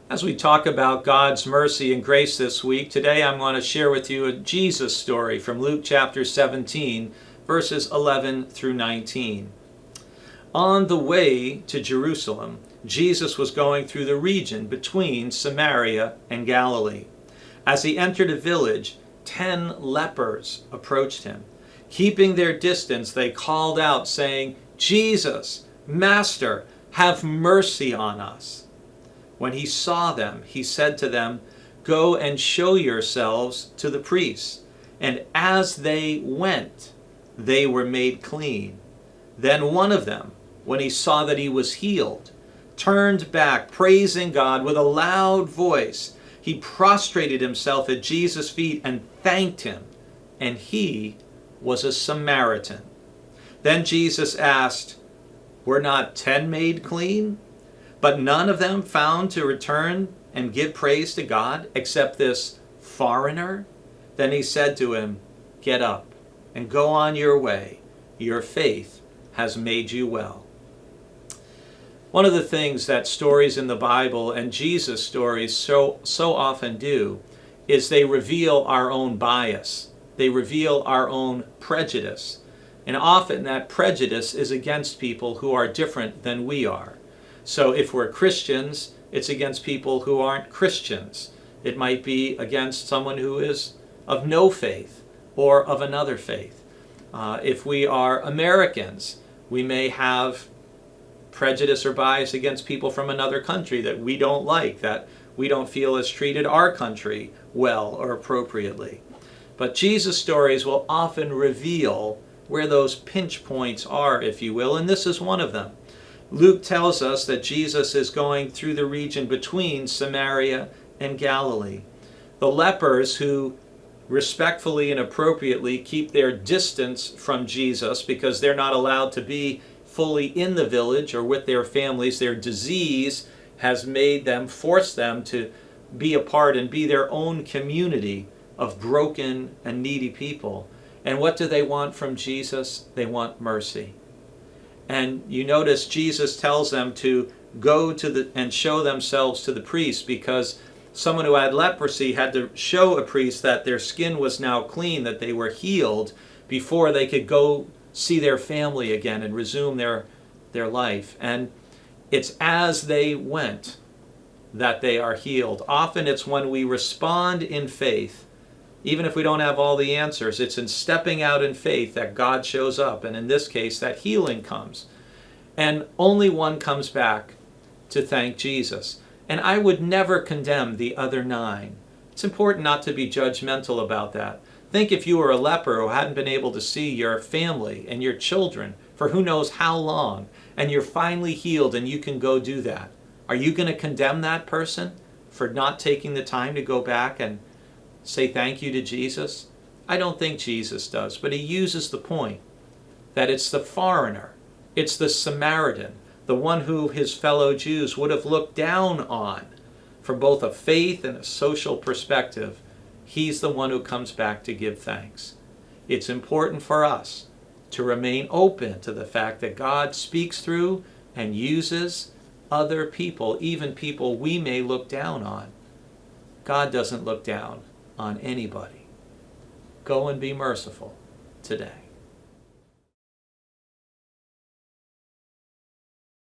As we talk about God's mercy and grace this week, today I'm going to share with you a Jesus story from Luke chapter 17, verses 11 through 19. On the way to Jerusalem, Jesus was going through the region between Samaria and Galilee. As he entered a village, 10 lepers approached him. Keeping their distance, they called out, saying, "Jesus, Master, have mercy on us." When he saw them, he said to them, "Go and show yourselves to the priests." And as they went, they were made clean. Then one of them, when he saw that he was healed, turned back, praising God with a loud voice. He prostrated himself at Jesus' feet and thanked him. And he was a Samaritan. Then Jesus asked, "Were not 10 made clean? But none of them found to return and give praise to God except this foreigner?" Then he said to him, "Get up and go on your way. Your faith has made you well." One of the things that stories in the Bible and Jesus stories so often do is they reveal our own bias. They reveal our own prejudice. And often that prejudice is against people who are different than we are. So if we're Christians, it's against people who aren't Christians. It might be against someone who is of no faith or of another faith. If we are Americans, we may have prejudice or bias against people from another country that we don't like, that we don't feel has treated our country well or appropriately. But Jesus' stories will often reveal where those pinch points are, if you will, and this is one of them. Luke tells us that Jesus is going through the region between Samaria and Galilee. The lepers who respectfully and appropriately keep their distance from Jesus because they're not allowed to be fully in the village or with their families, their disease has made them, forced them to be apart and be their own community of broken and needy people. And what do they want from Jesus? They want mercy. And you notice Jesus tells them to go to and show themselves to the priest, because someone who had leprosy had to show a priest that their skin was now clean, that they were healed, before they could go see their family again and resume their life. And it's as they went that they are healed. Often it's when we respond in faith, even if we don't have all the answers, it's in stepping out in faith that God shows up. And in this case, that healing comes. And only one comes back to thank Jesus. And I would never condemn the other 9. It's important not to be judgmental about that. Think if you were a leper who hadn't been able to see your family and your children for who knows how long, and you're finally healed and you can go do that. Are you going to condemn that person for not taking the time to go back and say thank you to Jesus? I don't think Jesus does, but he uses the point that it's the foreigner, it's the Samaritan, the one who his fellow Jews would have looked down on from both a faith and a social perspective. He's the one who comes back to give thanks. It's important for us to remain open to the fact that God speaks through and uses other people, even people we may look down on. God doesn't look down on anybody. Go and be merciful today.